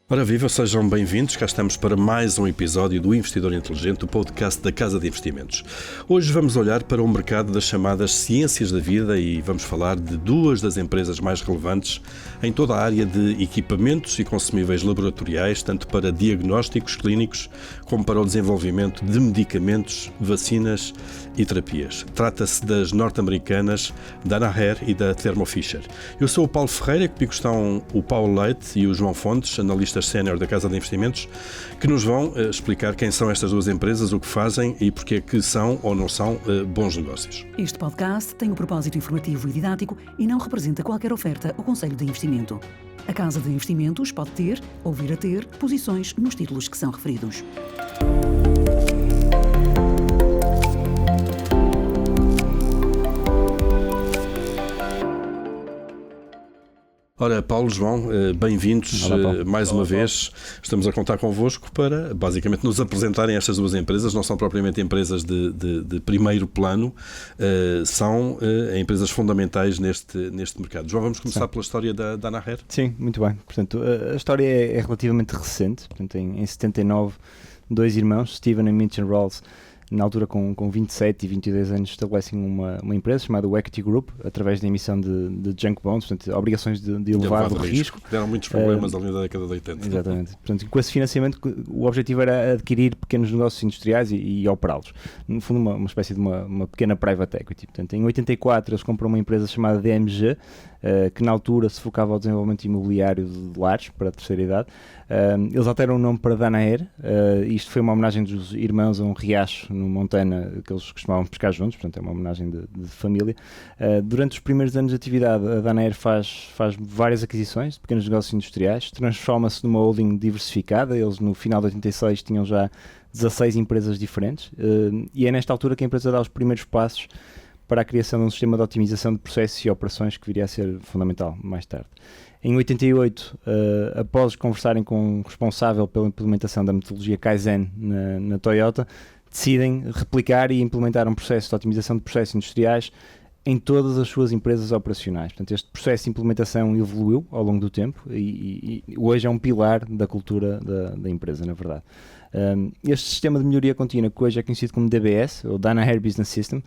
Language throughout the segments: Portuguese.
Ora viva, sejam bem-vindos, cá estamos para mais um episódio do Investidor Inteligente, o podcast da Casa de Investimentos. Hoje vamos olhar para o mercado das chamadas ciências da vida e vamos falar de duas das empresas mais relevantes em toda a área de equipamentos e consumíveis laboratoriais, tanto para diagnósticos clínicos como para o desenvolvimento de medicamentos, vacinas e terapias. Trata-se das norte-americanas Danaher e da Thermo Fisher. Eu sou o Paulo Ferreira, comigo estão o Paulo Leite e o João Fontes, analistas sénior da Casa de Investimentos, que nos vão explicar quem são estas duas empresas, o que fazem e porque é que são ou não são bons negócios. Este podcast tem o propósito informativo e didático e não representa qualquer oferta ou conselho de investimento. A Casa de Investimentos pode ter ou vir a ter posições nos títulos que são referidos. Ora, Paulo, João, bem-vindos. Olá, Paulo. Mais uma vez. Estamos a contar convosco para, basicamente, nos apresentarem estas duas empresas. Não são propriamente empresas de primeiro plano, são empresas fundamentais neste mercado. João, vamos começar pela história da Danaher? Sim, muito bem. Portanto, a história é relativamente recente. Portanto, em 79, dois irmãos, Steven e Mitch Rawls, na altura com 27 e 22 anos, estabelecem uma empresa chamada Equity Group, através da emissão de junk bonds, portanto, obrigações de elevado risco. Deram muitos problemas ali na década de 80. Exatamente. Portanto, com esse financiamento, o objetivo era adquirir pequenos negócios industriais e operá-los. No fundo, uma espécie de uma pequena private equity. Portanto, em 84, eles compram uma empresa chamada DMG, que na altura se focava ao desenvolvimento imobiliário de lares para a terceira idade. Eles alteram o nome para Danaher. Isto foi uma homenagem dos irmãos a um riacho no Montana que eles costumavam pescar juntos, portanto é uma homenagem de família. Durante os primeiros anos de atividade, a Danaher faz várias aquisições de pequenos negócios industriais, transforma-se numa holding diversificada. Eles no final de 86 tinham já 16 empresas diferentes, e é nesta altura que a empresa dá os primeiros passos para a criação de um sistema de otimização de processos e operações que viria a ser fundamental mais tarde. Em 88, após conversarem com o responsável pela implementação da metodologia Kaizen na Toyota, decidem replicar e implementar um processo de otimização de processos industriais em todas as suas empresas operacionais. Portanto, este processo de implementação evoluiu ao longo do tempo e hoje é um pilar da cultura da empresa, na verdade. Este sistema de melhoria contínua, que hoje é conhecido como DBS, ou Danaher Business System,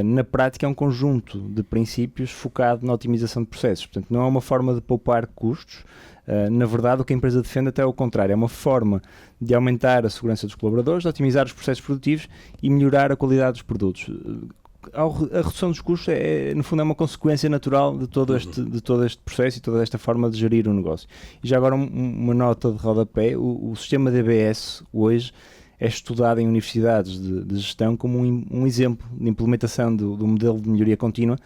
na prática é um conjunto de princípios focado na otimização de processos. Portanto, não é uma forma de poupar custos. Na verdade, o que a empresa defende até é o contrário, é uma forma de aumentar a segurança dos colaboradores, de otimizar os processos produtivos e melhorar a qualidade dos produtos. A redução dos custos no fundo é uma consequência natural de todo este processo e toda esta forma de gerir o negócio. E já agora uma nota de rodapé: o sistema DBS hoje é estudado em universidades de gestão como um exemplo de implementação do modelo de melhoria contínua,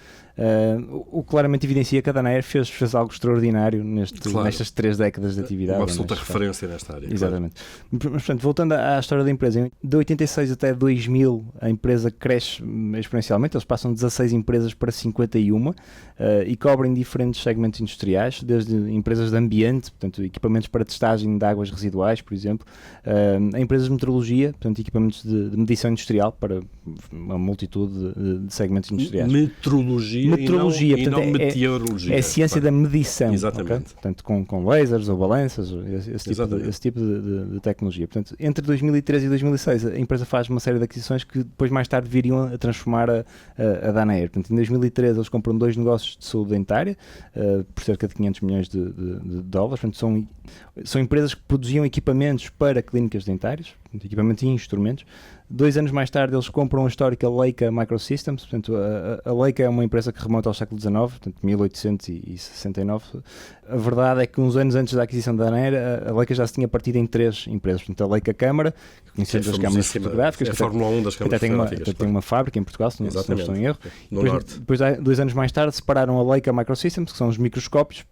o que claramente evidencia que a Danaher fez algo extraordinário nestas 3 décadas de atividade. Uma absoluta referência nesta área. Exatamente. Claro. Mas, portanto, voltando à história da empresa, de 86 até 2000 a empresa cresce exponencialmente. Eles passam de 16 empresas para 51 e cobrem diferentes segmentos industriais, desde empresas de ambiente, portanto, equipamentos para testagem de águas residuais, por exemplo, a empresas de metrologia, portanto, equipamentos de medição industrial para uma multitude de segmentos industriais. Metrologia e não meteorologia. É a ciência da medição. Exatamente. Okay? Portanto, com lasers ou balanças, esse tipo de tecnologia. Portanto, entre 2013 e 2006 a empresa faz uma série de aquisições que depois mais tarde viriam a transformar a Danaher. Portanto, em 2013 eles compram 2 negócios de saúde dentária por cerca de 500 milhões de dólares. Portanto, são empresas que produziam equipamentos para clínicas dentárias, equipamentos e instrumentos. 2 anos mais tarde eles compram a histórica Leica Microsystems. Portanto, a Leica é uma empresa que remonta ao século XIX, portanto 1869. A verdade é que uns anos antes da aquisição da Danaher, a Leica já se tinha partido em 3 empresas. Portanto, a Leica Câmara, que conhecemos das câmaras fotográficas, é a Fórmula 1 das câmaras fotográficas. Tem uma fábrica em Portugal, se não estou em erro. No norte. Depois, 2 anos mais tarde, separaram a Leica Microsystems, que são os microscópios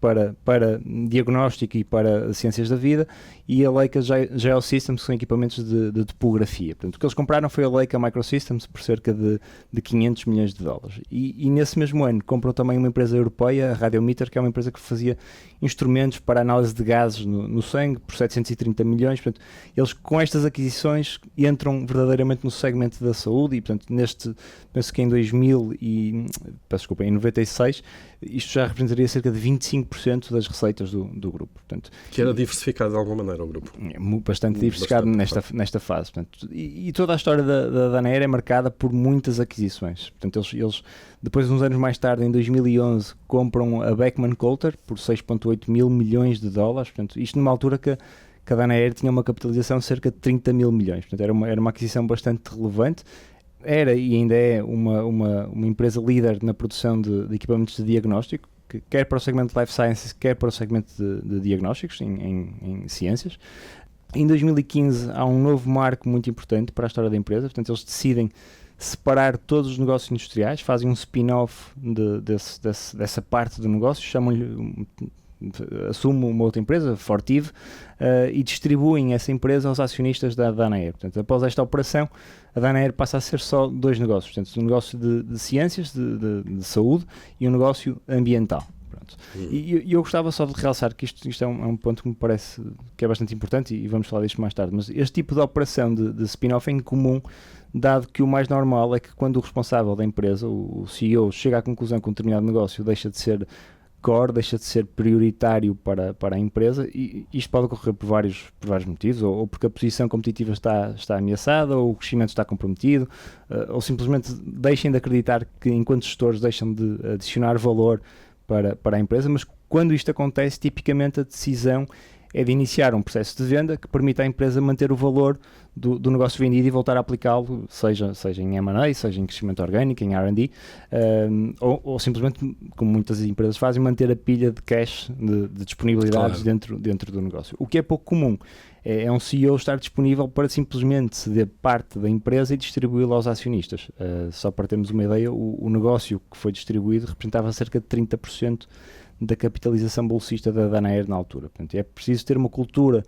para diagnóstico e para ciências da vida, e a Leica Geosystems, que são equipamentos de topografia. Portanto, o que eles compraram foi a Leica Microsystems por cerca de 500 milhões de dólares. E nesse mesmo ano compram também uma empresa europeia, a Radiometer, que é uma empresa que fazia instrumentos para análise de gases no sangue por 730 milhões. Portanto, eles com estas aquisições entram verdadeiramente no segmento da saúde e, portanto, penso que em 96, isto já representaria cerca de 25% das receitas do grupo. Portanto, que era diversificado de alguma maneira o grupo. É bastante diversificado nesta fase. Portanto, e toda a história da Danaher é marcada por muitas aquisições. Portanto, eles depois, uns anos mais tarde, em 2011, compram a Beckman Coulter por 6,8 mil milhões de dólares. Portanto, isto numa altura que a Danaher tinha uma capitalização de cerca de 30 mil milhões. Portanto, era uma aquisição bastante relevante. Era e ainda é uma empresa líder na produção de equipamentos de diagnóstico, quer para o segmento de Life Sciences, quer para o segmento de diagnósticos em ciências. Em 2015 há um novo marco muito importante para a história da empresa. Portanto, eles decidem separar todos os negócios industriais, fazem um spin-off dessa parte do negócio, assumem uma outra empresa, Fortive, e distribuem essa empresa aos acionistas da Danaher. Portanto, após esta operação, a Danaher passa a ser só dois negócios, portanto, um negócio de ciências, de saúde, e um negócio ambiental. E eu gostava só de realçar que isto é um ponto que me parece que é bastante importante, e vamos falar disto mais tarde, mas este tipo de operação de spin-off é incomum, dado que o mais normal é que quando o responsável da empresa, o CEO, chega à conclusão que um determinado negócio deixa de ser core, deixa de ser prioritário para a empresa, e isto pode ocorrer por vários motivos, ou porque a posição competitiva está ameaçada, ou o crescimento está comprometido, ou simplesmente deixem de acreditar que, enquanto gestores, deixam de adicionar valor para a empresa. Mas quando isto acontece, tipicamente a decisão é de iniciar um processo de venda que permita à empresa manter o valor do negócio vendido e voltar a aplicá-lo, seja em M&A, seja em crescimento orgânico, em R&D, ou simplesmente, como muitas empresas fazem, manter a pilha de cash, de disponibilidades, claro, dentro do negócio. O que é pouco comum é um CEO estar disponível para simplesmente ceder parte da empresa e distribuí-la aos acionistas. Só para termos uma ideia, o negócio que foi distribuído representava cerca de 30% da capitalização bolsista da Danaher na altura. Portanto, é preciso ter uma cultura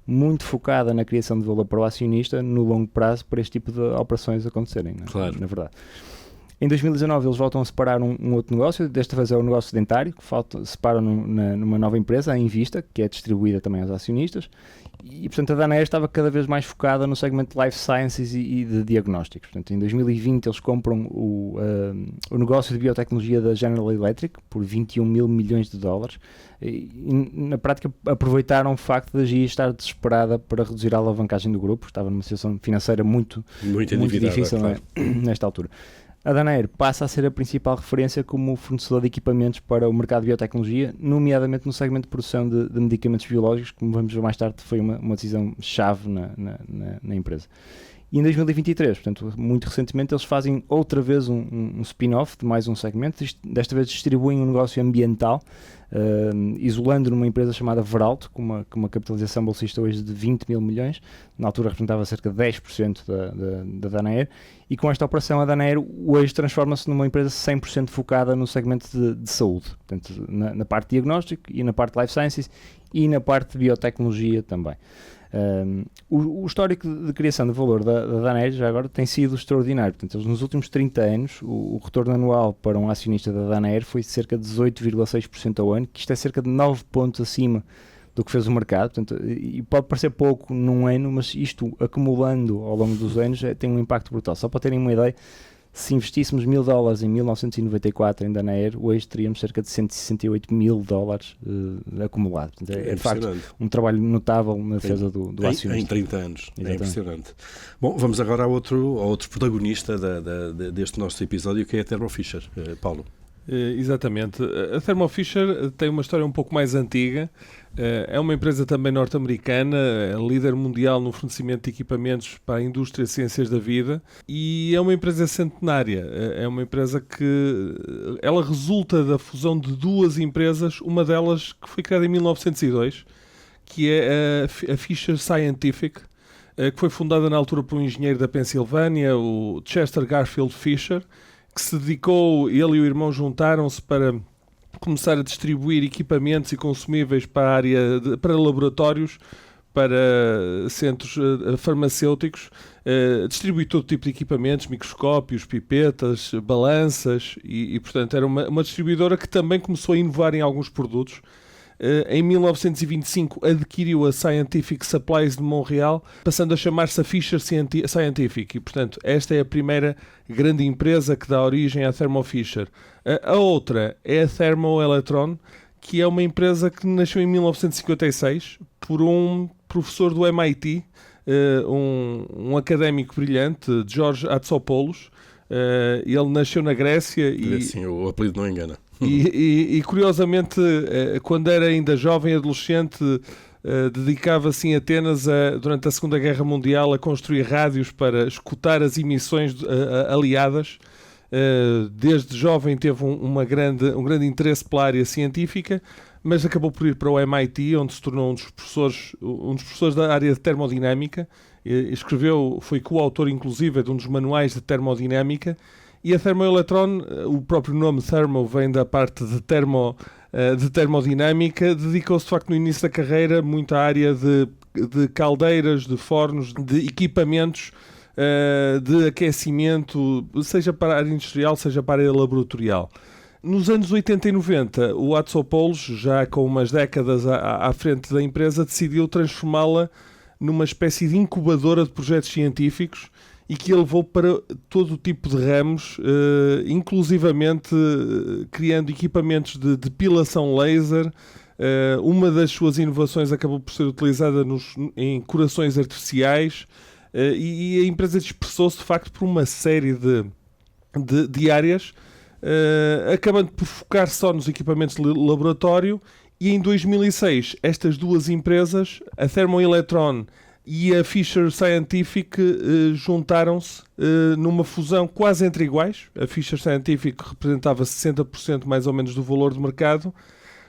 muito focada na criação de valor para o acionista no longo prazo para este tipo de operações acontecerem, claro, na verdade. Em 2019 eles voltam a separar um outro negócio, desta vez é o negócio dentário, que separam numa nova empresa, a Invista, que é distribuída também aos acionistas, e portanto a Danaher estava cada vez mais focada no segmento de Life Sciences e de diagnósticos. Portanto, em 2020 eles compram o negócio de biotecnologia da General Electric por 21 mil milhões de dólares, e na prática aproveitaram o facto da GE estar desesperada para reduzir a alavancagem do grupo, estava numa situação financeira muito difícil, claro, nesta altura. A Danaher passa a ser a principal referência como fornecedor de equipamentos para o mercado de biotecnologia, nomeadamente no segmento de produção de medicamentos biológicos, como vamos ver mais tarde, foi uma decisão chave na empresa. E em 2023, portanto, muito recentemente, eles fazem outra vez um spin-off de mais um segmento, desta vez distribuem um negócio ambiental, isolando numa empresa chamada Veralto, com uma capitalização bolsista hoje de 20 mil milhões, na altura representava cerca de 10% da Danaher, e com esta operação a Danaher hoje transforma-se numa empresa 100% focada no segmento de saúde, portanto, na parte de diagnóstico e na parte de Life Sciences e na parte de biotecnologia também. O histórico de criação de valor da Danaher já agora tem sido extraordinário. Portanto, eles nos últimos 30 anos, o retorno anual para um acionista da Danaher foi cerca de 18,6% ao ano, que isto é cerca de 9 pontos acima do que fez o mercado. Portanto, e pode parecer pouco num ano, mas isto acumulando ao longo dos anos tem um impacto brutal. Só para terem uma ideia, se investíssemos $1.000 em 1994 em Danaher, hoje teríamos cerca de $168 mil acumulado. Portanto, é de facto um trabalho notável na defesa do acionista. Em 30 anos. Exatamente. É impressionante. Bom, vamos agora a outro protagonista deste nosso episódio, que é a Thermo Fisher. Paulo. Exatamente. A Thermo Fisher tem uma história um pouco mais antiga. É uma empresa também norte-americana, é líder mundial no fornecimento de equipamentos para a indústria de ciências da vida, e é uma empresa centenária. É uma empresa que ela resulta da fusão de duas empresas, uma delas que foi criada em 1902, que é a Fisher Scientific, que foi fundada na altura por um engenheiro da Pensilvânia, o Chester Garfield Fisher, que se dedicou, ele e o irmão juntaram-se para começar a distribuir equipamentos e consumíveis para a área para laboratórios para centros farmacêuticos, distribui todo tipo de equipamentos, microscópios, pipetas, balanças e portanto, era uma distribuidora que também começou a inovar em alguns produtos. Em 1925 adquiriu a Scientific Supplies de Montreal, passando a chamar-se a Fisher Scientific, e portanto esta é a primeira grande empresa que dá origem à Thermo Fisher. A outra é a Thermo Electron, que é uma empresa que nasceu em 1956 por um professor do MIT, um académico brilhante, George Hatsopoulos. Ele nasceu na Grécia e sim, o apelido não engana. E curiosamente, quando era ainda jovem, adolescente, dedicava-se em Atenas, durante a Segunda Guerra Mundial, a construir rádios para escutar as emissões aliadas. Desde jovem teve um grande interesse pela área científica, mas acabou por ir para o MIT, onde se tornou um dos professores da área de termodinâmica. Foi coautor inclusive de um dos manuais de termodinâmica. E a Thermo Electron, o próprio nome Thermo vem da parte de termodinâmica, dedicou-se de facto no início da carreira muito à área de caldeiras, de fornos, de equipamentos de aquecimento, seja para a área industrial, seja para a área laboratorial. Nos anos 80 e 90, o Hatsopoulos, já com umas décadas à frente da empresa, decidiu transformá-la numa espécie de incubadora de projetos científicos e que ele levou para todo o tipo de ramos, inclusivamente criando equipamentos de depilação laser. Uma das suas inovações acabou por ser utilizada em corações artificiais, e a empresa dispersou-se de facto por uma série de áreas, acabando por focar só nos equipamentos de laboratório. E em 2006 estas duas empresas, a Thermo Electron e a Fisher Scientific, juntaram-se numa fusão quase entre iguais. A Fisher Scientific representava 60% mais ou menos do valor de mercado.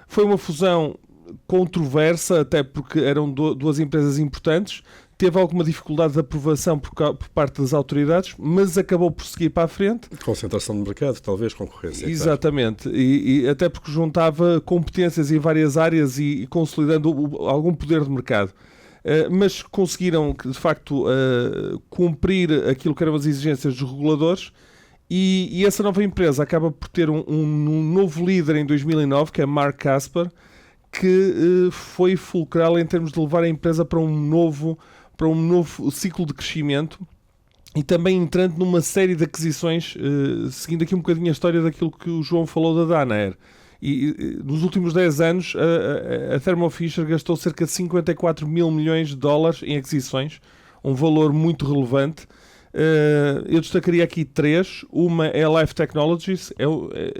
Foi uma fusão controversa, até porque eram duas empresas importantes. Teve alguma dificuldade de aprovação por parte das autoridades, mas acabou por seguir para a frente. Concentração de mercado, talvez, concorrência. Exatamente, claro. E até porque juntava competências em várias áreas e consolidando algum poder de mercado. Mas conseguiram, de facto, cumprir aquilo que eram as exigências dos reguladores, e essa nova empresa acaba por ter um novo líder em 2009, que é Mark Casper, que foi fulcral em termos de levar a empresa para um novo ciclo de crescimento, e também entrando numa série de aquisições, seguindo aqui um bocadinho a história daquilo que o João falou da Danaher. E nos últimos 10 anos a Thermo Fisher gastou cerca de 54 mil milhões de dólares em aquisições, um valor muito relevante. Eu destacaria aqui 3. Uma é a Life Technologies,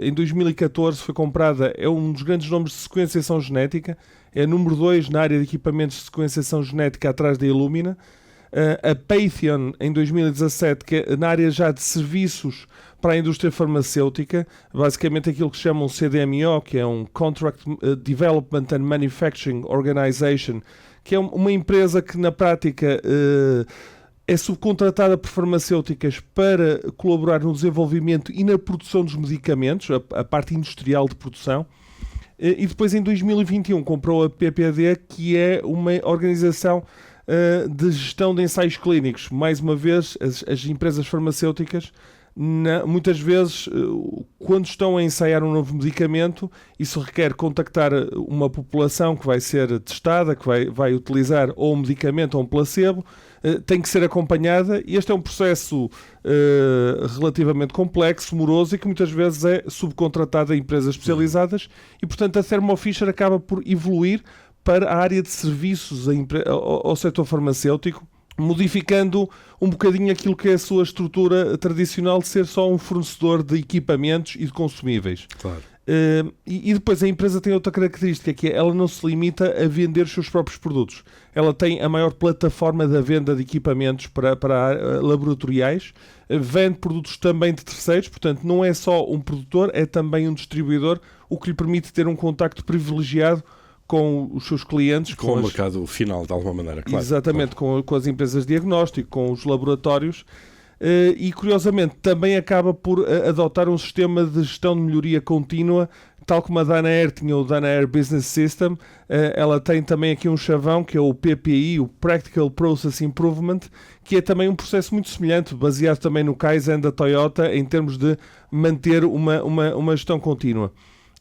em 2014 foi comprada, é um dos grandes nomes de sequenciação genética, é número 2 na área de equipamentos de sequenciação genética atrás da Illumina. A Patheon, em 2017, que é na área já de serviços para a indústria farmacêutica, basicamente aquilo que se chama um CDMO, que é um Contract Development and Manufacturing Organization, que é uma empresa que na prática é subcontratada por farmacêuticas para colaborar no desenvolvimento e na produção dos medicamentos, a parte industrial de produção. E depois, em 2021, comprou a PPD, que é uma organização de gestão de ensaios clínicos. Mais uma vez, as empresas farmacêuticas, muitas vezes, quando estão a ensaiar um novo medicamento, isso requer contactar uma população que vai ser testada, que vai utilizar ou um medicamento ou um placebo, tem que ser acompanhada, e este é um processo relativamente complexo, moroso, e que muitas vezes é subcontratado a empresas especializadas, e portanto a Thermo Fisher acaba por evoluir para a área de serviços ao setor farmacêutico, modificando um bocadinho aquilo que é a sua estrutura tradicional de ser só um fornecedor de equipamentos e de consumíveis. Claro. E depois a empresa tem outra característica, que é ela não se limita a vender os seus próprios produtos. Ela tem a maior plataforma da venda de equipamentos para laboratoriais, vende produtos também de terceiros, portanto não é só um produtor, é também um distribuidor, o que lhe permite ter um contacto privilegiado com os seus clientes. Com o mercado final, de alguma maneira, claro. Exatamente, claro. Com as empresas de diagnóstico, com os laboratórios. E, curiosamente, também acaba por adotar um sistema de gestão de melhoria contínua tal como a Danaher tinha o Danaher Business System, ela tem também aqui um chavão que é o PPI, o Practical Process Improvement, que é também um processo muito semelhante, baseado também no Kaizen da Toyota, em termos de manter uma gestão contínua.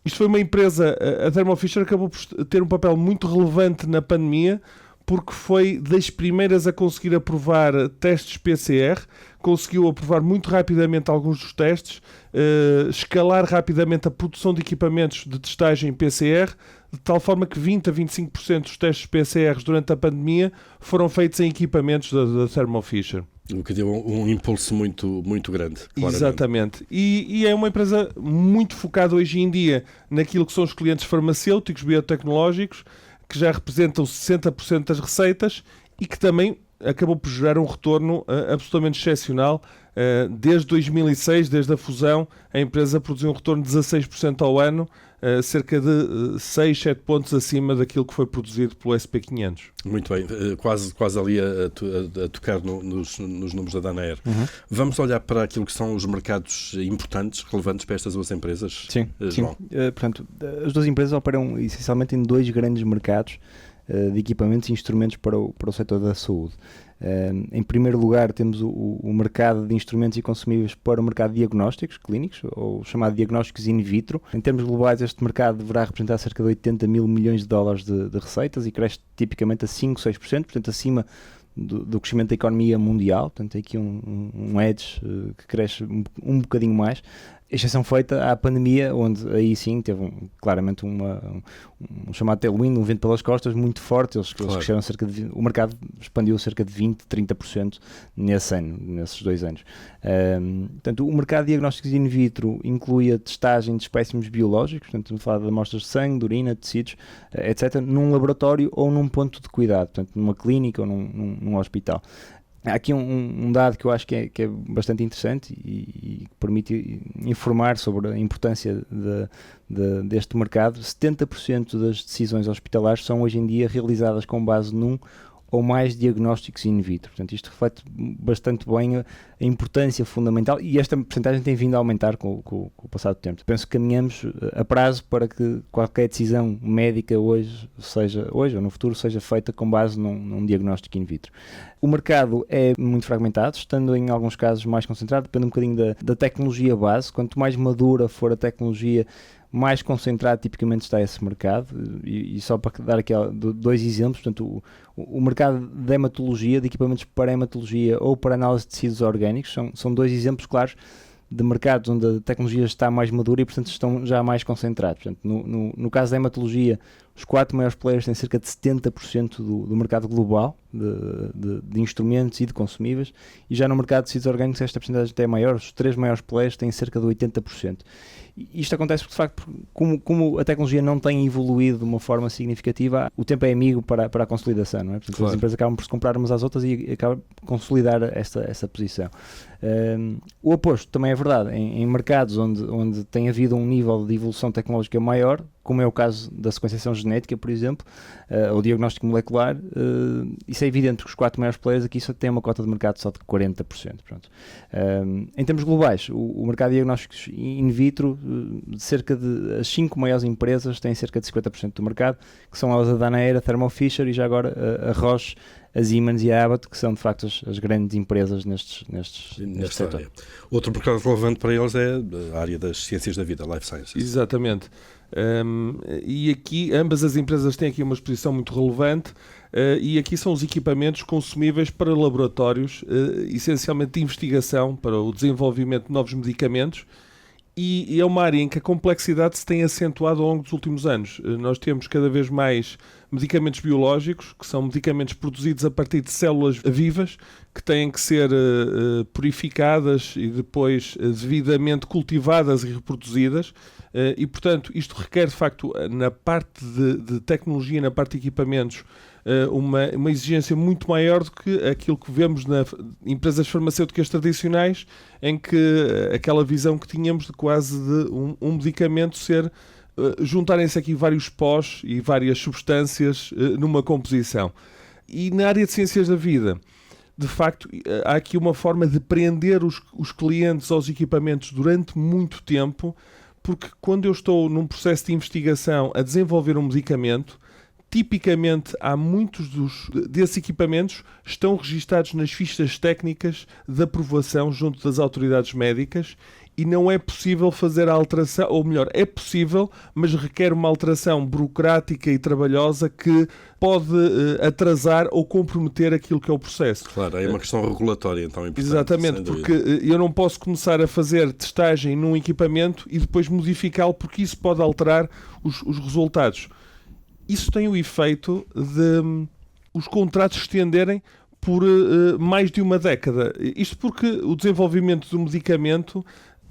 Isto foi uma empresa, a Thermo Fisher acabou por ter um papel muito relevante na pandemia, porque foi das primeiras a conseguir aprovar testes PCR, conseguiu aprovar muito rapidamente alguns dos testes, escalar rapidamente a produção de equipamentos de testagem PCR, de tal forma que 20 a 25% dos testes PCRs durante a pandemia foram feitos em equipamentos da Thermo Fisher. O que deu um impulso muito, muito grande. Claramente. Exatamente. E é uma empresa muito focada hoje em dia naquilo que são os clientes farmacêuticos, biotecnológicos, que já representam 60% das receitas e que também acabou por gerar um retorno absolutamente excepcional. Desde 2006, desde a fusão, a empresa produziu um retorno de 16% ao ano, cerca de 6, 7 pontos acima daquilo que foi produzido pelo SP500. Muito bem, quase ali a tocar nos números da Danaher. Vamos olhar para aquilo que são os mercados importantes, relevantes para estas duas empresas? Sim, João. Portanto, as duas empresas operam essencialmente em dois grandes mercados de equipamentos e instrumentos para o setor da saúde. Em primeiro lugar, temos o mercado de instrumentos e consumíveis para o mercado de diagnósticos clínicos, ou chamado diagnósticos in vitro. Em termos globais, este mercado deverá representar cerca de 80 mil milhões de dólares de receitas e cresce tipicamente a 5, 6%, portanto acima do crescimento da economia mundial. Portanto, tem aqui um edge que cresce um bocadinho mais. Exceção feita à pandemia, onde aí sim teve claramente um chamado tailwind, um vento pelas costas muito forte. Eles cresceram o mercado expandiu cerca de 20, 30% nesses 2 anos. Portanto, o mercado de diagnósticos in vitro inclui a testagem de espécimes biológicos, portanto, estamos a falar de amostras de sangue, de urina, de tecidos, etc., num laboratório ou num ponto de cuidado, portanto, numa clínica ou num hospital. Há aqui um dado que eu acho que é bastante interessante e permite informar sobre a importância deste mercado. 70% das decisões hospitalares são hoje em dia realizadas com base num ou mais diagnósticos in vitro. Portanto, isto reflete bastante bem a importância fundamental e esta percentagem tem vindo a aumentar com o passar do tempo. Penso que caminhamos a prazo para que qualquer decisão médica hoje ou no futuro seja feita com base num diagnóstico in vitro. O mercado é muito fragmentado, estando em alguns casos mais concentrado, depende um bocadinho da tecnologia base. Quanto mais madura for a tecnologia, mais concentrado tipicamente está esse mercado, e só para dar aqui 2 exemplos, portanto, o mercado de hematologia, de equipamentos para hematologia ou para análise de tecidos orgânicos, são 2 exemplos claros de mercados onde a tecnologia está mais madura e, portanto, estão já mais concentrados. Portanto, no caso da hematologia, os 4 maiores players têm cerca de 70% do mercado global de instrumentos e de consumíveis, e já no mercado de tecidos orgânicos esta porcentagem até é maior, os 3 maiores players têm cerca de 80%. Isto acontece porque, de facto, como a tecnologia não tem evoluído de uma forma significativa, o tempo é amigo para a consolidação, não é? Portanto, claro. As empresas acabam por se comprar umas às outras e acabam por consolidar essa posição. O oposto também é verdade. Em mercados onde tem havido um nível de evolução tecnológica maior, como é o caso da sequenciação genética, por exemplo, ou diagnóstico molecular, isso é evidente porque os 4 maiores players aqui só têm uma cota de mercado só de 40%. Pronto. Em termos globais, o mercado de diagnósticos in vitro, de cerca de as 5 maiores empresas têm cerca de 50% do mercado, que são elas a Danaher, a Thermo Fisher e já agora a Roche, a Siemens e a Abbott, que são de facto as grandes empresas neste setor. Outro mercado relevante para eles é a área das ciências da vida, Life Sciences. Exatamente. E aqui ambas as empresas têm aqui uma exposição muito relevante, e aqui são os equipamentos consumíveis para laboratórios, essencialmente de investigação para o desenvolvimento de novos medicamentos, e é uma área em que a complexidade se tem acentuado ao longo dos últimos anos. Nós temos cada vez mais medicamentos biológicos, que são medicamentos produzidos a partir de células vivas, que têm que ser purificadas e depois devidamente cultivadas e reproduzidas. E, portanto, isto requer, de facto, na parte de tecnologia, na parte de equipamentos, uma exigência muito maior do que aquilo que vemos nas empresas farmacêuticas tradicionais, em que aquela visão que tínhamos de quase de um medicamento ser juntarem-se aqui vários pós e várias substâncias numa composição. E na área de ciências da vida, de facto, há aqui uma forma de prender os clientes aos equipamentos durante muito tempo, porque quando eu estou num processo de investigação a desenvolver um medicamento, tipicamente há muitos desses equipamentos estão registados nas fichas técnicas de aprovação junto das autoridades médicas e não é possível fazer a alteração, ou melhor, é possível, mas requer uma alteração burocrática e trabalhosa que pode atrasar ou comprometer aquilo que é o processo. Claro, é uma questão regulatória, então, importante. Exatamente, porque eu não posso começar a fazer testagem num equipamento e depois modificá-lo, porque isso pode alterar os resultados. Isso tem o efeito de os contratos estenderem por mais de uma década. Isto porque o desenvolvimento do medicamento,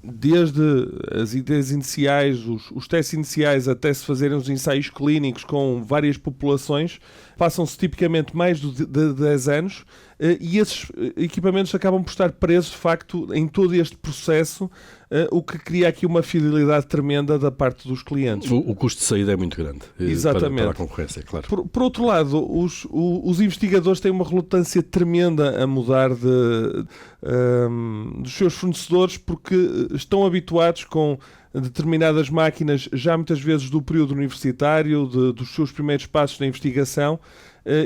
desde as ideias iniciais, os testes iniciais, até se fazerem os ensaios clínicos com várias populações, passam-se tipicamente mais de 10 anos e esses equipamentos acabam por estar presos, de facto, em todo este processo, o que cria aqui uma fidelidade tremenda da parte dos clientes. O custo de saída é muito grande. Exatamente. Para a concorrência, claro. Por outro lado, os investigadores têm uma relutância tremenda a mudar dos seus fornecedores porque estão habituados com determinadas máquinas, já muitas vezes do período universitário, dos seus primeiros passos na investigação,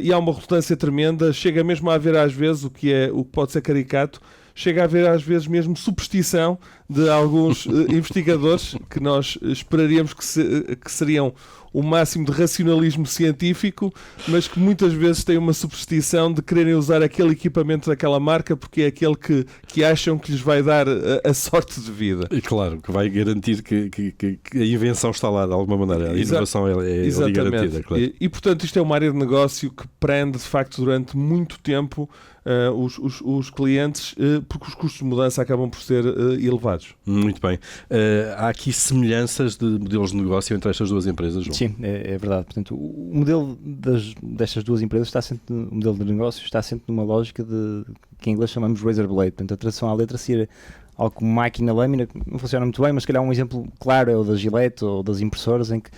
e há uma relutância tremenda. Chega mesmo a haver às vezes, o que pode ser caricato, chega a haver às vezes mesmo superstição de alguns investigadores que nós esperaríamos que seriam o máximo de racionalismo científico, mas que muitas vezes têm uma superstição de quererem usar aquele equipamento daquela marca porque é aquele que acham que lhes vai dar a sorte de vida. E claro, que vai garantir que a invenção está lá de alguma maneira. A inovação é garantida. Claro. E portanto isto é uma área de negócio que prende de facto durante muito tempo os clientes, porque os custos de mudança acabam por ser elevados. Muito bem. Há aqui semelhanças de modelos de negócio entre estas duas empresas, João? Sim, é verdade. Portanto, o modelo destas duas empresas o modelo de negócio está sempre numa lógica que em inglês chamamos razor blade. Portanto, a tradução à letra seria algo como máquina lâmina, que não funciona muito bem, mas se calhar um exemplo claro é o da Gillette ou das impressoras, em que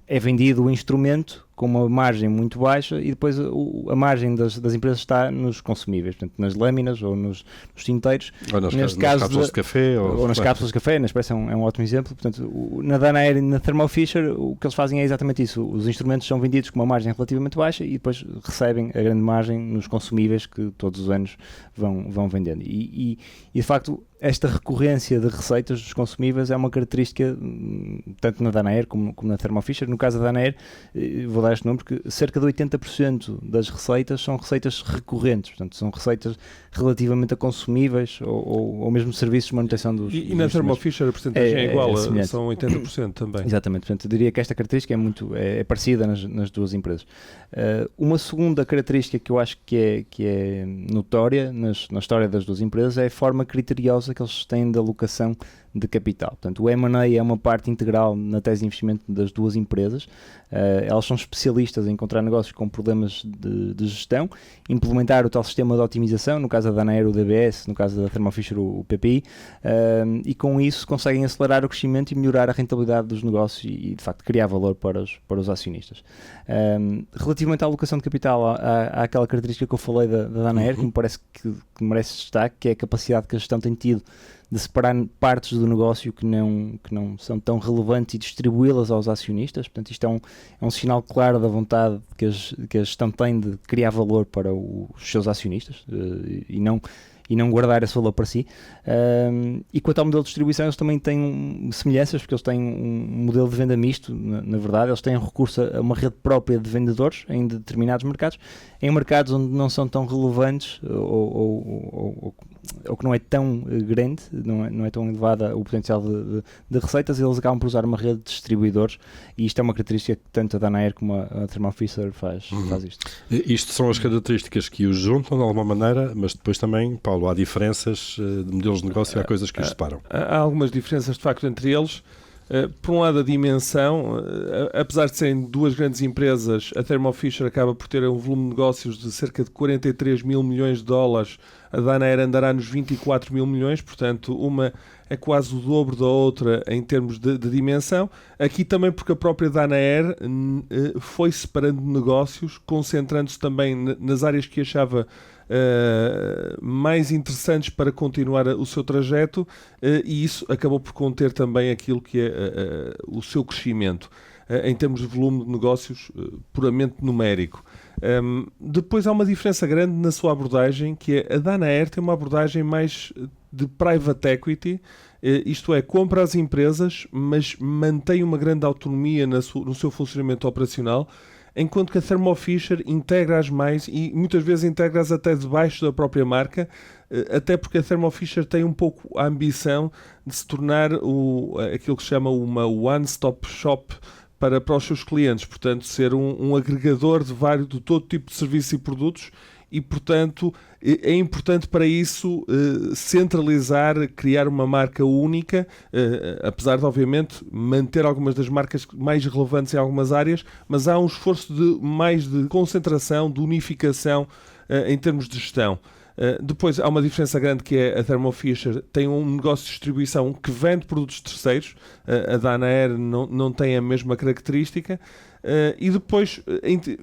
é vendido o instrumento com uma margem muito baixa e depois a margem das empresas está nos consumíveis, portanto, nas lâminas ou nos tinteiros. Ou nas cápsulas de café. Ou nas cápsulas de café, na Express é um ótimo exemplo. Portanto, na Danaher e na Thermo Fisher, o que eles fazem é exatamente isso. Os instrumentos são vendidos com uma margem relativamente baixa e depois recebem a grande margem nos consumíveis que todos os anos vão vendendo. E de facto, esta recorrência de receitas dos consumíveis é uma característica tanto na Danaher como na Thermo Fisher. No caso da Danaher, vou dar este número porque cerca de 80% das receitas são receitas recorrentes, portanto são receitas relativamente a consumíveis ou mesmo serviços de manutenção dos E na Thermo Fisher a porcentagem é igual, são 80% também. Exatamente, portanto eu diria que esta característica é parecida nas duas empresas. Uma segunda característica que eu acho que é notória na história das duas empresas é a forma criteriosa que eles têm de alocação de capital. Portanto, o M&A é uma parte integral na tese de investimento das duas empresas. Elas são especialistas em encontrar negócios com problemas de gestão, implementar o tal sistema de otimização, no caso da Danaher o DBS, no caso da Thermo Fisher o PPI, e com isso conseguem acelerar o crescimento e melhorar a rentabilidade dos negócios e de facto criar valor para os acionistas. Relativamente à alocação de capital, há aquela característica que eu falei da Danaher, que me parece que merece destaque, que é a capacidade que a gestão tem tido de separar partes do negócio que não são tão relevantes e distribuí-las aos acionistas. Portanto, isto é um sinal claro da vontade que a gestão tem de criar valor para os seus acionistas e não guardar esse valor para si. E quanto ao modelo de distribuição, eles também têm semelhanças, porque eles têm um modelo de venda misto, na verdade. Eles têm recurso a uma rede própria de vendedores em determinados mercados, em mercados onde não são tão relevantes ou que não é tão grande, não é tão elevada o potencial de receitas, eles acabam por usar uma rede de distribuidores, e isto é uma característica que tanto a Danaher como a Thermo Fisher faz isto. Isto são as características que os juntam de alguma maneira, mas depois também, Paulo, há diferenças de modelos de negócio, há coisas que os separam. Há algumas diferenças de facto entre eles. Por um lado, a dimensão, apesar de serem duas grandes empresas, a Thermo Fisher acaba por ter um volume de negócios de cerca de 43 mil milhões de dólares, a Danaher andará nos 24 mil milhões, portanto uma é quase o dobro da outra em termos de dimensão. Aqui também porque a própria Danaher foi separando negócios, concentrando-se também nas áreas que achava mais interessantes para continuar o seu trajeto, e isso acabou por conter também aquilo que é o seu crescimento em termos de volume de negócios puramente numérico. Depois há uma diferença grande na sua abordagem, que é a Danaher tem uma abordagem mais de private equity, isto é, compra as empresas, mas mantém uma grande autonomia no seu funcionamento operacional, enquanto que a Thermo Fisher integra-as mais e muitas vezes integra-as até debaixo da própria marca, até porque a Thermo Fisher tem um pouco a ambição de se tornar aquilo que se chama uma one-stop shop para os seus clientes, portanto ser um agregador de todo tipo de serviços e produtos, e portanto é importante para isso centralizar, criar uma marca única, apesar de obviamente manter algumas das marcas mais relevantes em algumas áreas, mas há um esforço mais de concentração, de unificação em termos de gestão. Depois há uma diferença grande, que é a Thermo Fisher tem um negócio de distribuição que vende produtos terceiros, a Danaher não tem a mesma característica, e depois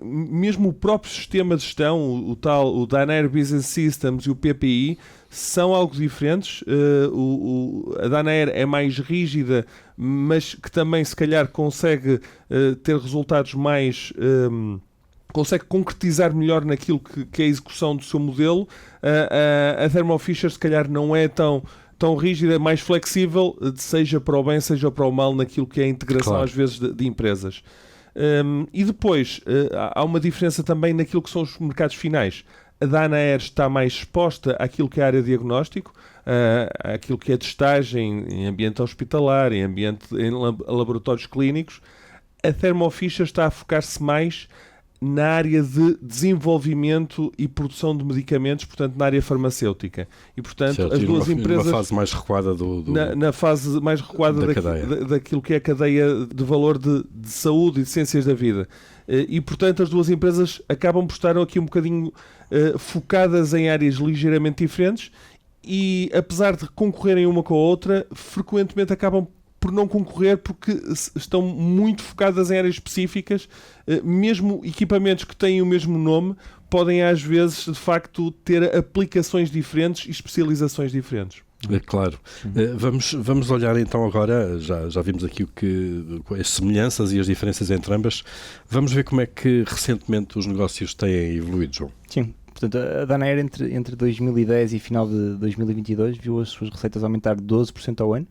mesmo o próprio sistema de gestão, o Danaher Business Systems e o PPI, são algo diferentes. A Danaher é mais rígida, mas que também se calhar consegue ter resultados mais... consegue concretizar melhor naquilo que é a execução do seu modelo. A Thermo Fisher se calhar não é tão rígida, mais flexível, seja para o bem, seja para o mal, naquilo que é a integração, claro, às vezes de empresas. E depois há uma diferença também naquilo que são os mercados finais. A Danaher está mais exposta àquilo que é a área de diagnóstico, àquilo que é testagem em ambiente hospitalar, em laboratórios clínicos. A Thermo Fisher está a focar-se mais na área de desenvolvimento e produção de medicamentos, portanto na área farmacêutica, e portanto certo, as duas empresas na fase mais recuada na fase mais recuada daquilo que é a cadeia de valor de saúde e de ciências da vida, e portanto as duas empresas acabam por estar aqui um bocadinho focadas em áreas ligeiramente diferentes, e apesar de concorrerem uma com a outra, frequentemente acabam por não concorrer porque estão muito focadas em áreas específicas. Mesmo equipamentos que têm o mesmo nome podem às vezes de facto ter aplicações diferentes e especializações diferentes. Claro. Vamos olhar então agora, já vimos aqui as semelhanças e as diferenças entre ambas. Vamos ver como é que recentemente os negócios têm evoluído, João. Sim. Portanto, a Danaher entre 2010 e final de 2022 viu as suas receitas aumentar 12% ao ano,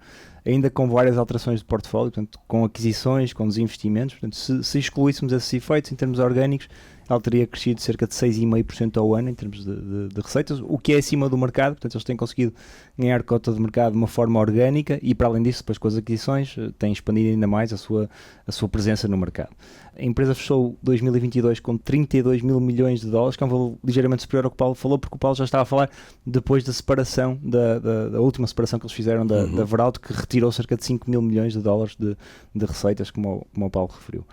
ainda com várias alterações de portfólio, portanto, com aquisições, com desinvestimentos. Portanto, se excluíssemos esses efeitos em termos orgânicos, ela teria crescido cerca de 6,5% ao ano em termos de receitas, o que é acima do mercado. Portanto, eles têm conseguido ganhar cota de mercado de uma forma orgânica e, para além disso, depois com as aquisições, têm expandido ainda mais a sua presença no mercado. A empresa fechou 2022 com 32 mil milhões de dólares, que é um valor ligeiramente superior ao que o Paulo falou, porque o Paulo já estava a falar depois da separação, da última separação que eles fizeram da Veralto, que retirou cerca de 5 mil milhões de dólares de receitas, como o Paulo referiu.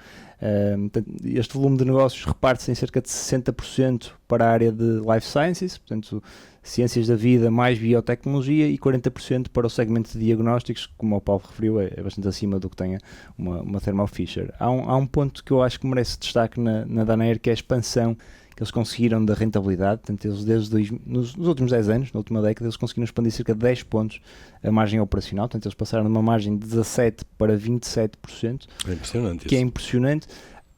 Este volume de negócios reparte-se em cerca de 60% para a área de Life Sciences, portanto, ciências da vida mais biotecnologia, e 40% para o segmento de diagnósticos, como o Paulo referiu, é bastante acima do que tem uma Thermo Fisher. Há um ponto que eu acho que merece destaque na Danaher, que é a expansão que eles conseguiram da rentabilidade. Portanto, eles nos últimos 10 anos, na última década, eles conseguiram expandir cerca de 10 pontos a margem operacional. Portanto, eles passaram de uma margem de 17% para 27%, é impressionante que isso. É impressionante.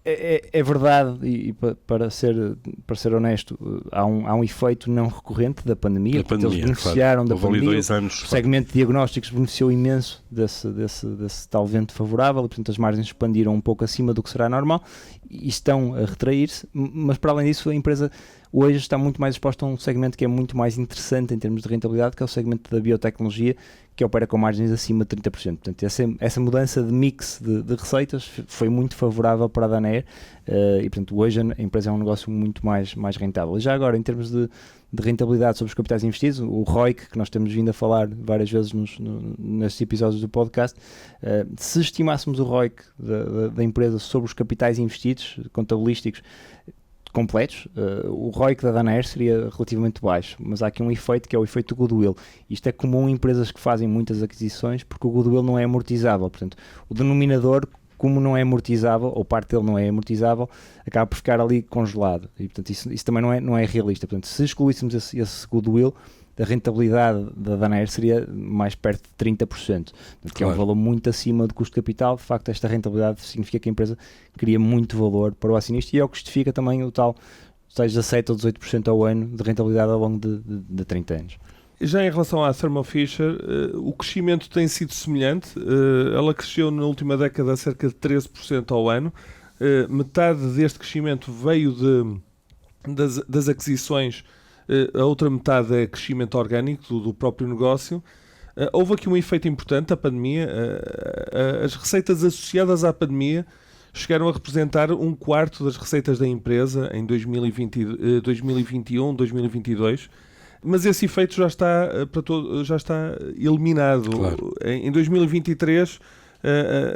É verdade, e para ser honesto, há um efeito não recorrente da pandemia. Eles beneficiaram, claro, da pandemia. 2 anos, o segmento de diagnósticos beneficiou imenso desse tal vento favorável, e portanto as margens expandiram um pouco acima do que será normal e estão a retrair-se, mas para além disso a empresa hoje está muito mais exposta a um segmento que é muito mais interessante em termos de rentabilidade, que é o segmento da biotecnologia, que opera com margens acima de 30%. Portanto, essa mudança de mix de receitas foi muito favorável para a Danaher, e portanto hoje a empresa é um negócio muito mais rentável. E já agora, em termos de rentabilidade sobre os capitais investidos, o ROIC, que nós temos vindo a falar várias vezes nestes episódios do podcast, se estimássemos o ROIC da empresa sobre os capitais investidos, contabilísticos, completos, o ROIC da Danaher seria relativamente baixo, mas há aqui um efeito que é o efeito do goodwill. Isto é comum em empresas que fazem muitas aquisições, porque o goodwill não é amortizável, portanto, o denominador como não é amortizável, ou parte dele não é amortizável, acaba por ficar ali congelado. E, portanto, isso também não é realista. Portanto, se excluíssemos esse goodwill, a rentabilidade da Danaher seria mais perto de 30%, que é um valor muito acima do custo de capital. De facto, esta rentabilidade significa que a empresa cria muito valor para o acionista e é o que justifica também o tal 17 ou 18% ao ano de rentabilidade ao longo de 30 anos. Já em relação à Thermo Fisher, o crescimento tem sido semelhante. Ela cresceu na última década a cerca de 13% ao ano. Metade deste crescimento veio das aquisições. A outra metade é crescimento orgânico do próprio negócio. Houve aqui um efeito importante, a pandemia. As receitas associadas à pandemia chegaram a representar 1/4 das receitas da empresa em 2021, 2022. Mas esse efeito já está eliminado. Claro. Em 2023,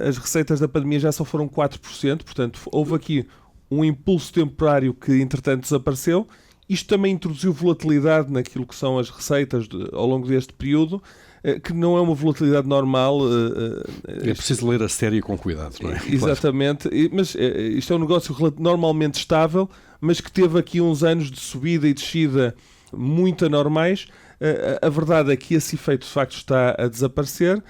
as receitas da pandemia já só foram 4%. Portanto, houve aqui um impulso temporário que, entretanto, desapareceu. Isto também introduziu volatilidade naquilo que são as receitas ao longo deste período, que não é uma volatilidade normal. É preciso ler a série com cuidado, não é? Exatamente. Claro. Mas isto é um negócio normalmente estável, mas que teve aqui uns anos de subida e descida muito anormais. A verdade é que esse efeito, de facto, está a desaparecer.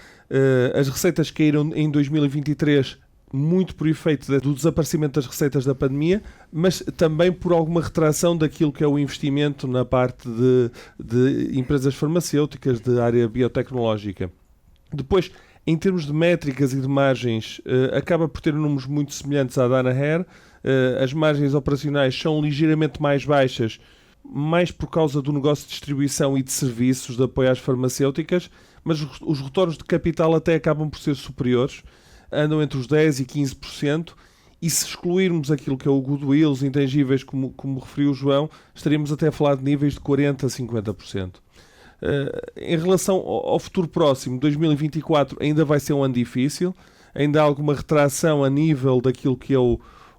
As receitas caíram em 2023 muito por efeito do desaparecimento das receitas da pandemia, mas também por alguma retração daquilo que é o investimento na parte de empresas farmacêuticas, de área biotecnológica. Depois, em termos de métricas e de margens, acaba por ter números muito semelhantes à Danaher. As margens operacionais são ligeiramente mais baixas, mais por causa do negócio de distribuição e de serviços de apoio às farmacêuticas, mas os retornos de capital até acabam por ser superiores, andam entre os 10% e 15%, e se excluirmos aquilo que é o goodwill, os intangíveis, como referiu o João, estaríamos até a falar de níveis de 40% a 50%. Em relação ao futuro próximo, 2024 ainda vai ser um ano difícil, ainda há alguma retração a nível daquilo que é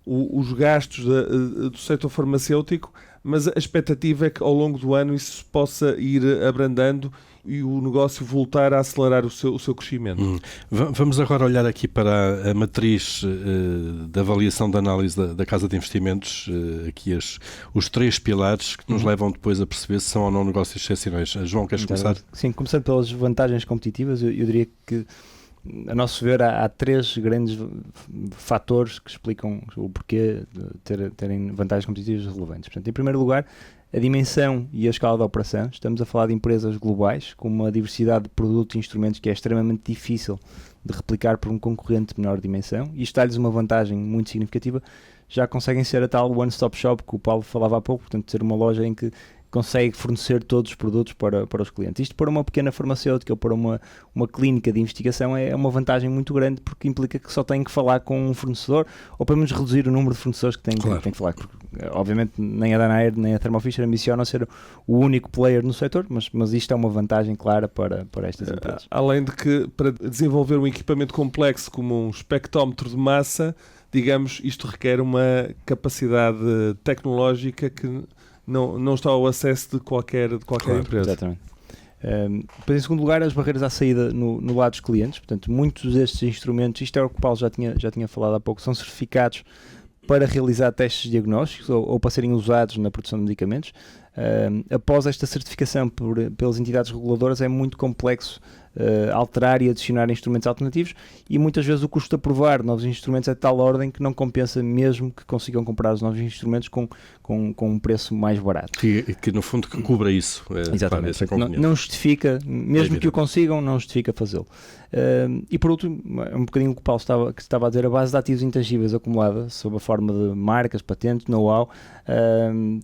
os gastos do setor farmacêutico, mas a expectativa é que ao longo do ano isso possa ir abrandando e o negócio voltar a acelerar o seu crescimento. Vamos agora olhar aqui para a matriz da avaliação da análise da Casa de Investimentos, aqui os 3 pilares que nos levam depois a perceber se são ou não negócios excepcionais. João, queres começar? Sim, começando pelas vantagens competitivas, eu diria que, a nosso ver, há 3 grandes fatores que explicam o porquê de terem vantagens competitivas relevantes. Portanto, em primeiro lugar, a dimensão e a escala da operação. Estamos a falar de empresas globais com uma diversidade de produtos e instrumentos que é extremamente difícil de replicar por um concorrente de menor dimensão, e isto dá-lhes uma vantagem muito significativa. Já conseguem ser a tal one-stop shop que o Paulo falava há pouco, portanto, ser uma loja em que consegue fornecer todos os produtos para os clientes. Isto para uma pequena farmacêutica ou para uma clínica de investigação é uma vantagem muito grande, porque implica que só têm que falar com um fornecedor, ou pelo menos reduzir o número de fornecedores que têm que falar. Porque, obviamente, nem a Danaher nem a Thermo Fisher ambicionam ser o único player no setor, mas isto é uma vantagem clara para estas empresas. Além de que, para desenvolver um equipamento complexo como um espectrómetro de massa, digamos, isto requer uma capacidade tecnológica que não está ao acesso de qualquer empresa. Exatamente. Depois, em segundo lugar, as barreiras à saída no lado dos clientes. Portanto, muitos destes instrumentos, isto é o que o Paulo já tinha falado há pouco, são certificados para realizar testes diagnósticos ou para serem usados na produção de medicamentos. Após esta certificação pelas entidades reguladoras, é muito complexo alterar e adicionar instrumentos alternativos, e muitas vezes o custo de aprovar novos instrumentos é de tal ordem que não compensa, mesmo que consigam comprar os novos instrumentos com um preço mais barato. Que no fundo que cubra isso. Exatamente. Não justifica, mesmo que o consigam, não justifica fazê-lo. E por último, um bocadinho o que o Paulo estava a dizer, a base de ativos intangíveis acumulada sob a forma de marcas, patentes, know-how,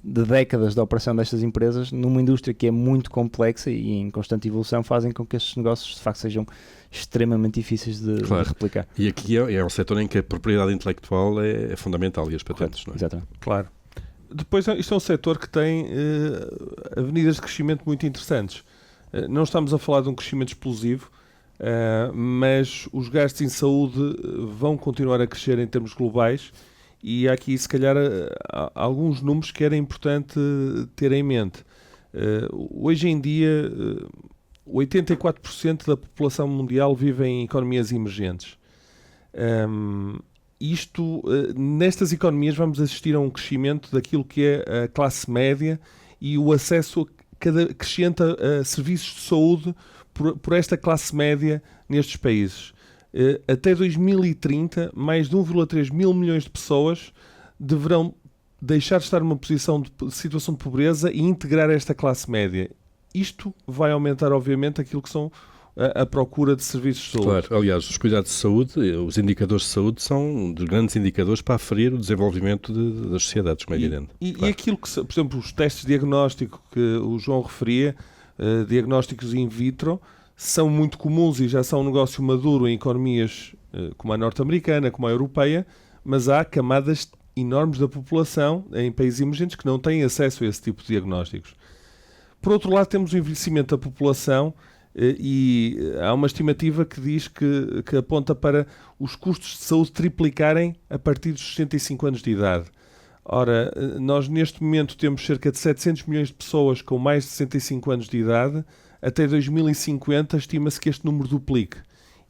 de décadas de operação destas empresas numa indústria que é muito complexa e em constante evolução, fazem com que estes negócios de facto sejam extremamente difíceis de replicar. E aqui é um setor em que a propriedade intelectual é fundamental, e as patentes, não é? Exatamente. Claro. Depois, isto é um setor que tem avenidas de crescimento muito interessantes. Não estamos a falar de um crescimento explosivo, mas os gastos em saúde vão continuar a crescer em termos globais, e há aqui, se calhar, alguns números que era importante ter em mente. Hoje em dia, 84% da população mundial vive em economias emergentes. nestas economias vamos assistir a um crescimento daquilo que é a classe média e o acesso crescente a serviços de saúde por esta classe média nestes países. Até 2030, mais de 1,3 mil milhões de pessoas deverão deixar de estar numa posição de situação de pobreza e integrar esta classe média. Isto vai aumentar, obviamente, aquilo que são a procura de serviços de saúde. Claro, aliás, os cuidados de saúde, os indicadores de saúde são um dos grandes indicadores para aferir o desenvolvimento das sociedades, como é evidente. E aquilo que, por exemplo, os testes de diagnóstico que o João referia, diagnósticos in vitro, são muito comuns e já são um negócio maduro em economias como a norte-americana, como a europeia, mas há camadas enormes da população em países emergentes que não têm acesso a esse tipo de diagnósticos. Por outro lado, temos o envelhecimento da população e há uma estimativa que diz que aponta para os custos de saúde triplicarem a partir dos 65 anos de idade. Ora, nós neste momento temos cerca de 700 milhões de pessoas com mais de 65 anos de idade. Até 2050 estima-se que este número duplique.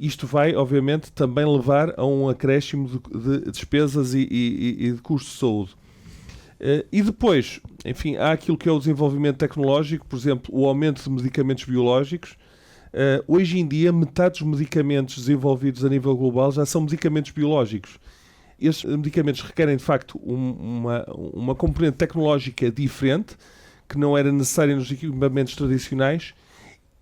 Isto vai, obviamente, também levar a um acréscimo de despesas e de custos de saúde. E depois, enfim, há aquilo que é o desenvolvimento tecnológico, por exemplo, o aumento de medicamentos biológicos. Hoje em dia, metade dos medicamentos desenvolvidos a nível global já são medicamentos biológicos. Estes medicamentos requerem, de facto, uma componente tecnológica diferente, que não era necessária nos equipamentos tradicionais,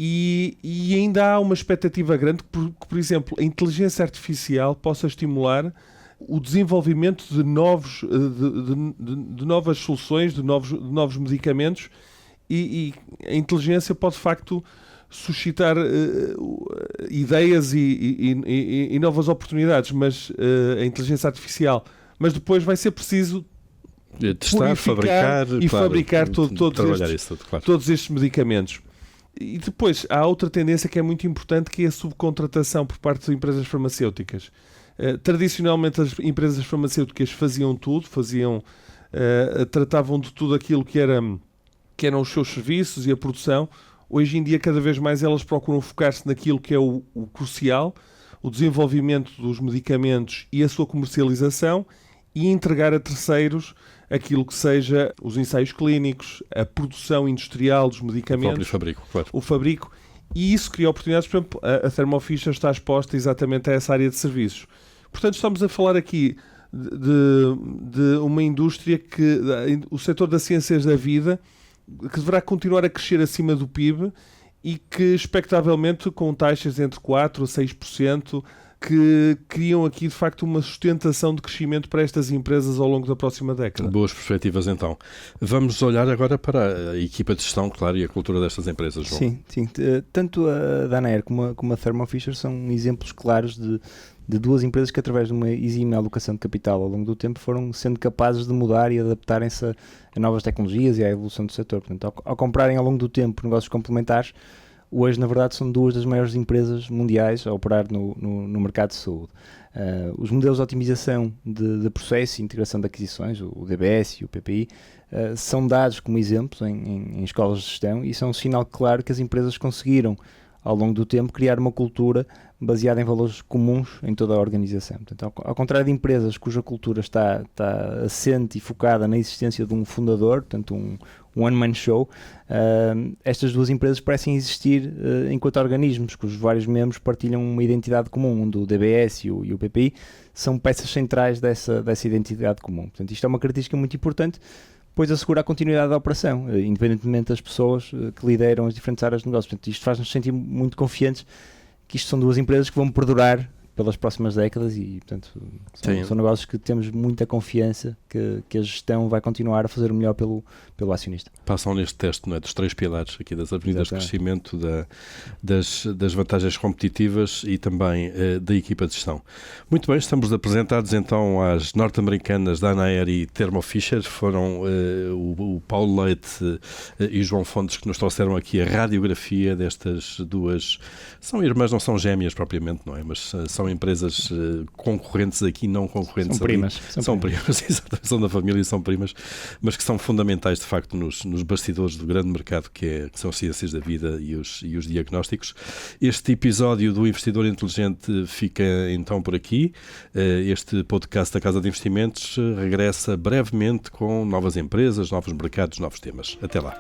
e ainda há uma expectativa grande que, por exemplo, a inteligência artificial possa estimular o desenvolvimento de novas soluções, de novos medicamentos, e a inteligência pode, de facto, suscitar ideias e novas oportunidades, mas a inteligência artificial. Mas depois vai ser preciso testar, fabricar todos estes medicamentos. E depois há outra tendência que é muito importante, que é a subcontratação por parte das empresas farmacêuticas. Tradicionalmente as empresas farmacêuticas faziam tudo, tratavam de tudo aquilo que eram os seus serviços e a produção. Hoje em dia, cada vez mais elas procuram focar-se naquilo que é o crucial, o desenvolvimento dos medicamentos e a sua comercialização, e entregar a terceiros aquilo que seja os ensaios clínicos, a produção industrial dos medicamentos. O fabrico. E isso cria oportunidades. Por exemplo, a Thermo Fisher está exposta exatamente a essa área de serviços. Portanto, estamos a falar aqui de uma indústria o setor das ciências da vida, que deverá continuar a crescer acima do PIB e que, expectavelmente, com taxas entre 4% a 6%, que criam aqui, de facto, uma sustentação de crescimento para estas empresas ao longo da próxima década. Boas perspectivas, então. Vamos olhar agora para a equipa de gestão, claro, e a cultura destas empresas, João. Sim. Tanto a Danaher como a Thermo Fisher são exemplos claros de duas empresas que, através de uma exímia alocação de capital ao longo do tempo, foram sendo capazes de mudar e adaptarem-se a novas tecnologias e à evolução do setor. Portanto, ao comprarem ao longo do tempo negócios complementares, hoje, na verdade, são duas das maiores empresas mundiais a operar no mercado de saúde. Os modelos de otimização de processo e integração de aquisições, o DBS e o PPI, são dados como exemplos em escolas de gestão e são um sinal claro que as empresas conseguiram, ao longo do tempo, criar uma cultura baseada em valores comuns em toda a organização. Portanto, ao contrário de empresas cuja cultura está assente e focada na existência de um fundador, portanto um one-man show, estas duas empresas parecem existir enquanto organismos cujos vários membros partilham uma identidade comum, onde o DBS e o PPI são peças centrais dessa identidade comum. Portanto, isto é uma característica muito importante, pois assegura a continuidade da operação, independentemente das pessoas que lideram as diferentes áreas de negócio. Portanto, isto faz-nos sentir muito confiantes que isto são duas empresas que vão perdurar pelas próximas décadas e, portanto, são negócios que temos muita confiança que a gestão vai continuar a fazer o melhor pelo acionista. Passam neste teste, não é, dos 3 pilares aqui das avenidas de crescimento, das vantagens competitivas e também da equipa de gestão. Muito bem, estamos apresentados então às norte-americanas Danaher e Thermo Fisher. Foram o Paulo Leite e o João Fontes que nos trouxeram aqui a radiografia destas duas. São irmãs, não são gêmeas propriamente, não é? Mas são são empresas concorrentes aqui, não concorrentes são ali. primas. São primas, exatamente, são da família e são primas, mas que são fundamentais, de facto, nos bastidores do grande mercado que são as ciências da vida e os diagnósticos. Este episódio do Investidor Inteligente fica então por aqui. Este podcast da Casa de Investimentos regressa brevemente com novas empresas, novos mercados, novos temas. Até lá.